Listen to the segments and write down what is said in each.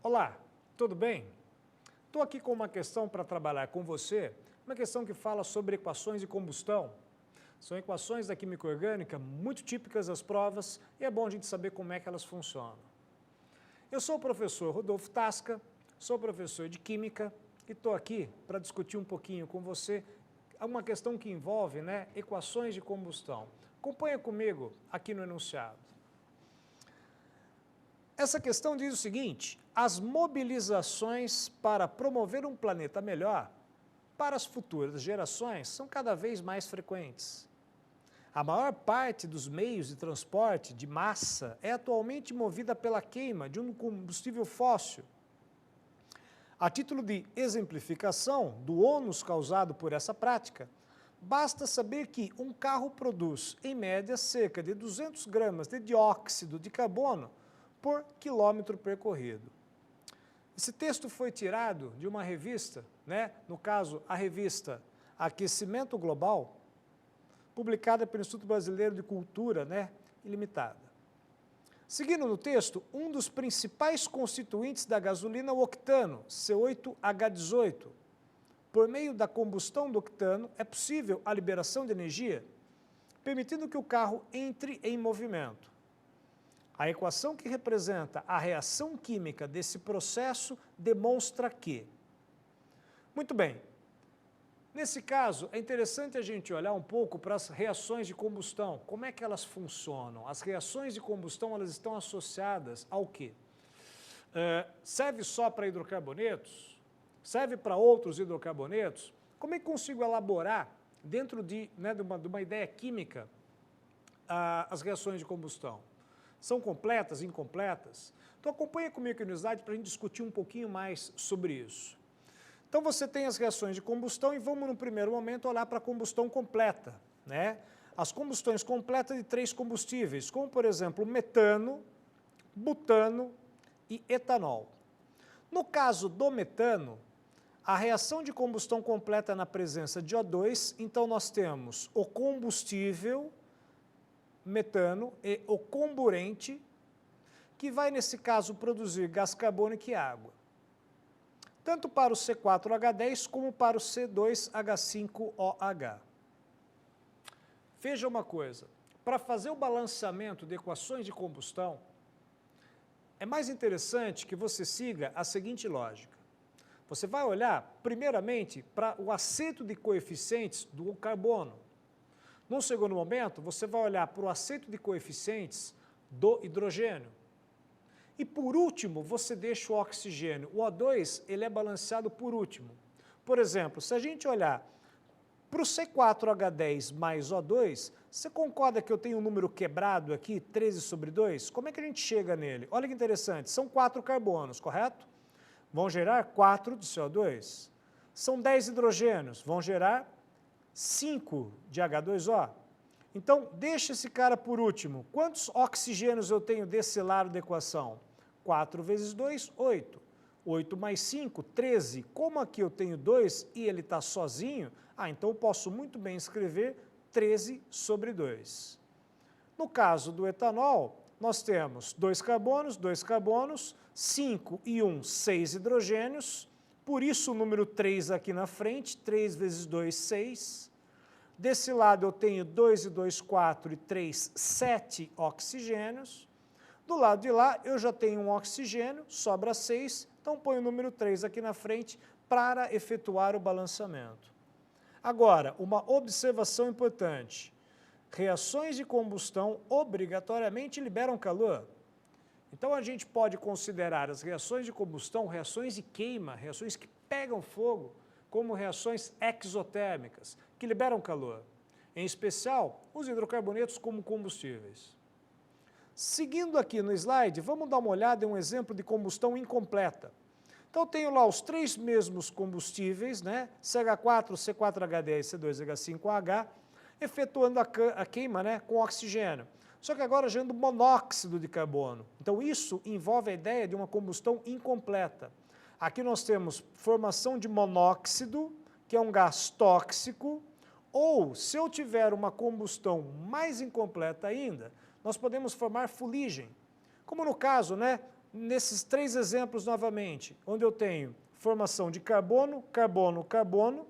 Olá, tudo bem? Estou aqui com uma questão para trabalhar com você, uma questão que fala sobre equações de combustão. São equações da química orgânica muito típicas das provas e é bom a gente saber como é que elas funcionam. Eu sou o professor Rodolfo Tasca, sou professor de Química e estou aqui para discutir um pouquinho com você uma questão que envolve equações de combustão. Acompanha comigo aqui no enunciado. Essa questão diz o seguinte: as mobilizações para promover um planeta melhor para as futuras gerações são cada vez mais frequentes. A maior parte dos meios de transporte de massa é atualmente movida pela queima de um combustível fóssil. A título de exemplificação do ônus causado por essa prática, basta saber que um carro produz, em média, cerca de 200 gramas de dióxido de carbono por quilômetro percorrido. Esse texto foi tirado de uma revista, no caso, a revista Aquecimento Global, publicada pelo Instituto Brasileiro de Cultura, Ilimitada. Seguindo no texto, um dos principais constituintes da gasolina é o octano, C8H18. Por meio da combustão do octano, é possível a liberação de energia, permitindo que o carro entre em movimento. A equação que representa a reação química desse processo demonstra que... Muito bem. Nesse caso, é interessante a gente olhar um pouco para as reações de combustão. Como é que elas funcionam? As reações de combustão, elas estão associadas ao quê? Serve só para hidrocarbonetos? Serve para outros hidrocarbonetos? Como é que consigo elaborar, dentro de uma ideia química, as reações de combustão? São completas, incompletas? Então acompanha comigo aqui no slide para a gente discutir um pouquinho mais sobre isso. Então você tem as reações de combustão e vamos no primeiro momento olhar para a combustão completa. As combustões completas de 3 combustíveis, como por exemplo metano, butano e etanol. No caso do metano, a reação de combustão completa na presença de O2, então nós temos o combustível metano e o comburente, que vai, nesse caso, produzir gás carbônico e água. Tanto para o C4H10 como para o C2H5OH. Veja uma coisa, para fazer o balanceamento de equações de combustão, é mais interessante que você siga a seguinte lógica. Você vai olhar, primeiramente, para o acerto de coeficientes do carbono. Num segundo momento, você vai olhar para o acerto de coeficientes do hidrogênio. E por último, você deixa o oxigênio. O O2, ele é balanceado por último. Por exemplo, se a gente olhar para o C4H10 mais O2, você concorda que eu tenho um número quebrado aqui, 13/2? Como é que a gente chega nele? Olha que interessante, são 4 carbonos, correto? Vão gerar 4 de CO2. São 10 hidrogênios, vão gerar 5 de H2O. Então, deixa esse cara por último. Quantos oxigênios eu tenho desse lado da equação? 4 vezes 2, 8. 8 mais 5, 13. Como aqui eu tenho 2 e ele está sozinho, então eu posso muito bem escrever 13/2. No caso do etanol, nós temos 2 carbonos, 5 e 1, 6 hidrogênios, por isso o número 3 aqui na frente, 3 vezes 2, 6. Desse lado eu tenho 2 e 2, 4 e 3, 7 oxigênios. Do lado de lá eu já tenho um oxigênio, sobra 6, então ponho o número 3 aqui na frente para efetuar o balanceamento. Agora, uma observação importante. Reações de combustão obrigatoriamente liberam calor. Então a gente pode considerar as reações de combustão, reações de queima, reações que pegam fogo, como reações exotérmicas, que liberam calor. Em especial, os hidrocarbonetos como combustíveis. Seguindo aqui no slide, vamos dar uma olhada em um exemplo de combustão incompleta. Então eu tenho lá os 3 mesmos combustíveis, CH4, C4H10, C2H5OH, efetuando a queima com oxigênio. Só que agora gerando monóxido de carbono. Então isso envolve a ideia de uma combustão incompleta. Aqui nós temos formação de monóxido, que é um gás tóxico, ou se eu tiver uma combustão mais incompleta ainda, nós podemos formar fuligem. Como no caso, nesses 3 exemplos novamente, onde eu tenho formação de carbono, carbono, carbono,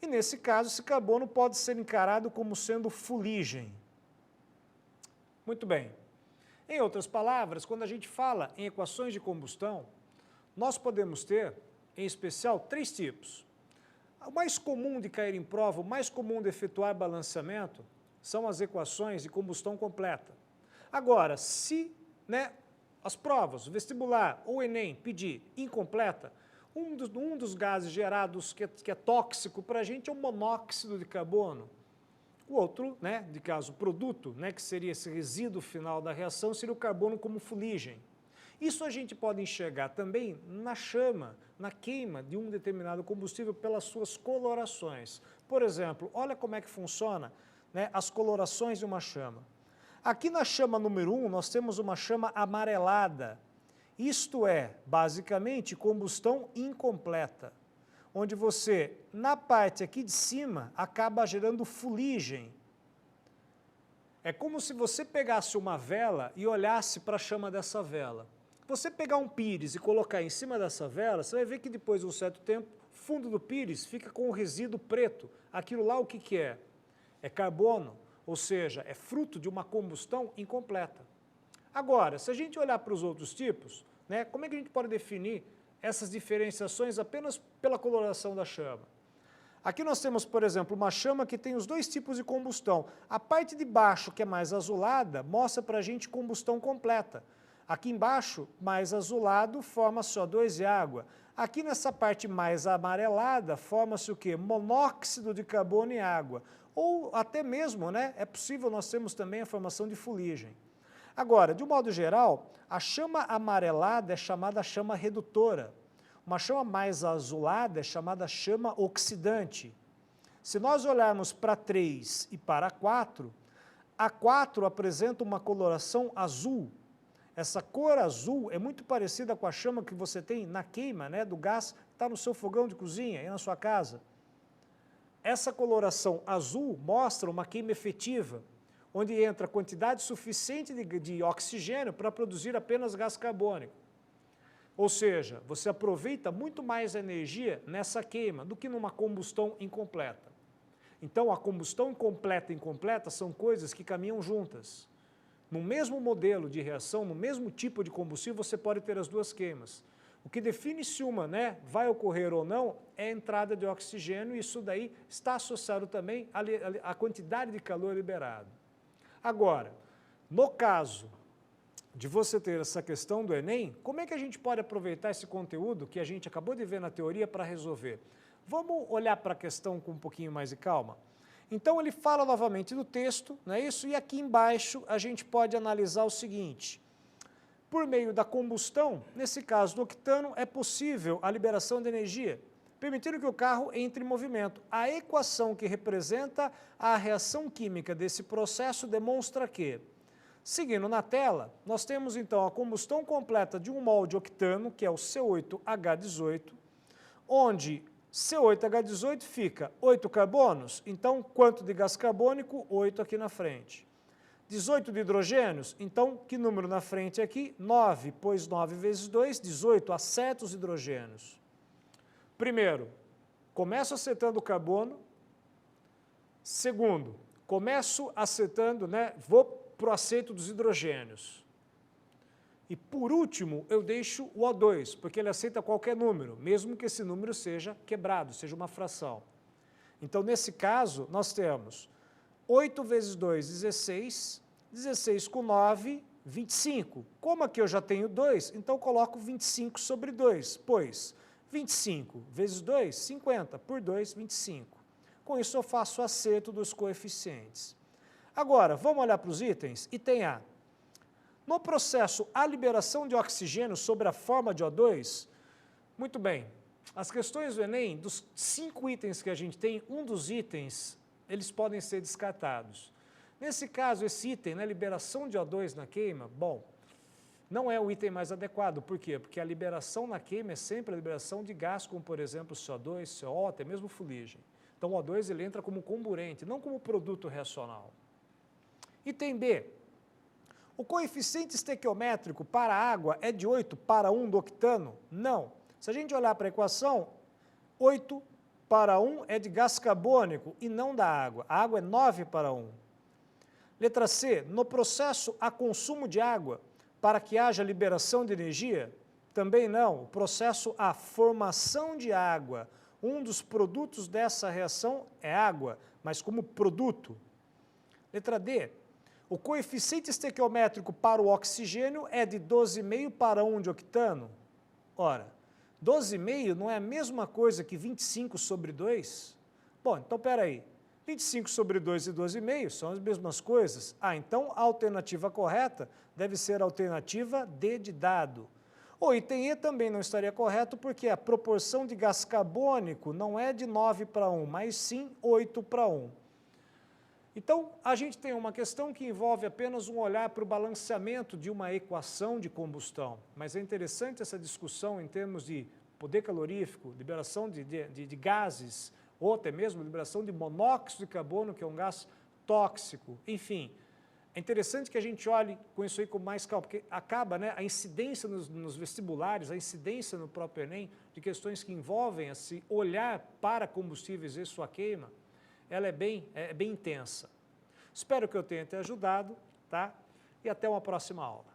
e nesse caso esse carbono pode ser encarado como sendo fuligem. Muito bem. Em outras palavras, quando a gente fala em equações de combustão, nós podemos ter, em especial, 3 tipos. O mais comum de cair em prova, o mais comum de efetuar balanceamento, são as equações de combustão completa. Agora, se as provas, o vestibular ou o Enem pedir incompleta, um dos gases gerados que é tóxico para a gente é o monóxido de carbono. O outro, de caso produto, que seria esse resíduo final da reação, seria o carbono como fuligem. Isso a gente pode enxergar também na chama, na queima de um determinado combustível pelas suas colorações. Por exemplo, olha como é que funciona as colorações de uma chama. Aqui na chama número 1, nós temos uma chama amarelada. Isto é, basicamente, combustão incompleta, onde você, na parte aqui de cima, acaba gerando fuligem. É como se você pegasse uma vela e olhasse para a chama dessa vela. Você pegar um pires e colocar em cima dessa vela, você vai ver que depois de um certo tempo, o fundo do pires fica com o resíduo preto. Aquilo lá o que é? É carbono, ou seja, é fruto de uma combustão incompleta. Agora, se a gente olhar para os outros tipos, como é que a gente pode definir essas diferenciações apenas pela coloração da chama? Aqui nós temos, por exemplo, uma chama que tem os 2 tipos de combustão. A parte de baixo, que é mais azulada, mostra para a gente combustão completa. Aqui embaixo, mais azulado, forma CO2 e água. Aqui nessa parte mais amarelada, forma-se o quê? Monóxido de carbono e água. Ou até mesmo, é possível nós termos também a formação de fuligem. Agora, de um modo geral, a chama amarelada é chamada chama redutora. Uma chama mais azulada é chamada chama oxidante. Se nós olharmos para 3 e para 4, a 4 apresenta uma coloração azul. Essa cor azul é muito parecida com a chama que você tem na queima do gás que está no seu fogão de cozinha e na sua casa. Essa coloração azul mostra uma queima efetiva, onde entra quantidade suficiente de oxigênio para produzir apenas gás carbônico. Ou seja, você aproveita muito mais energia nessa queima do que numa combustão incompleta. Então, a combustão incompleta e incompleta são coisas que caminham juntas. No mesmo modelo de reação, no mesmo tipo de combustível, você pode ter as 2 queimas. O que define se uma vai ocorrer ou não é a entrada de oxigênio, e isso daí está associado também à quantidade de calor liberado. Agora, no caso de você ter essa questão do Enem, como é que a gente pode aproveitar esse conteúdo que a gente acabou de ver na teoria para resolver? Vamos olhar para a questão com um pouquinho mais de calma? Então, ele fala novamente do texto, não é isso? E aqui embaixo a gente pode analisar o seguinte: por meio da combustão, nesse caso do octano, é possível a liberação de energia, permitindo que o carro entre em movimento. A equação que representa a reação química desse processo demonstra que, seguindo na tela, nós temos então a combustão completa de um mol de octano, que é o C8H18, onde C8H18 fica 8 carbonos, então quanto de gás carbônico? 8 aqui na frente. 18 de hidrogênios, então que número na frente aqui? 9, pois 9 vezes 2, 18, acerta os hidrogênios. Primeiro, começo acertando o carbono. Segundo, começo acertando, vou para o acerto dos hidrogênios. E, por último, eu deixo o O2, porque ele aceita qualquer número, mesmo que esse número seja quebrado, seja uma fração. Então, nesse caso, nós temos 8 vezes 2, 16, 16 com 9, 25. Como aqui eu já tenho 2, então eu coloco 25 sobre 2, pois 25 vezes 2, 50, por 2, 25. Com isso, eu faço o acerto dos coeficientes. Agora, vamos olhar para os itens? Item A. No processo, a liberação de oxigênio sobre a forma de O2, muito bem, as questões do Enem, dos 5 itens que a gente tem, um dos itens, eles podem ser descartados. Nesse caso, esse item, liberação de O2 na queima, bom, não é o item mais adequado. Por quê? Porque a liberação na queima é sempre a liberação de gás, como, por exemplo, CO2, CO, até mesmo fuligem. Então, o O2 ele entra como comburente, não como produto reacional. Item B. O coeficiente estequiométrico para a água é de 8 para 1 do octano? Não. Se a gente olhar para a equação, 8 para 1 é de gás carbônico e não da água. A água é 9 para 1. Letra C, no processo há consumo de água para que haja liberação de energia? Também não. O processo há formação de água. Um dos produtos dessa reação é água, mas como produto. Letra D, o coeficiente estequiométrico para o oxigênio é de 12,5 para 1 de octano? Ora, 12,5 não é a mesma coisa que 25 sobre 2? Bom, então espera aí. 25 sobre 2 e 12,5 são as mesmas coisas. Ah, então a alternativa correta deve ser a alternativa D de dado. O item E também não estaria correto porque a proporção de gás carbônico não é de 9 para 1, mas sim 8 para 1. Então, a gente tem uma questão que envolve apenas um olhar para o balanceamento de uma equação de combustão, mas é interessante essa discussão em termos de poder calorífico, liberação de gases, ou até mesmo liberação de monóxido de carbono, que é um gás tóxico, enfim. É interessante que a gente olhe com isso aí com mais calma, porque acaba, né, a incidência nos vestibulares, a incidência no próprio Enem, de questões que envolvem esse olhar para combustíveis e sua queima, ela é bem intensa. Espero que eu tenha te ajudado, tá? E até uma próxima aula.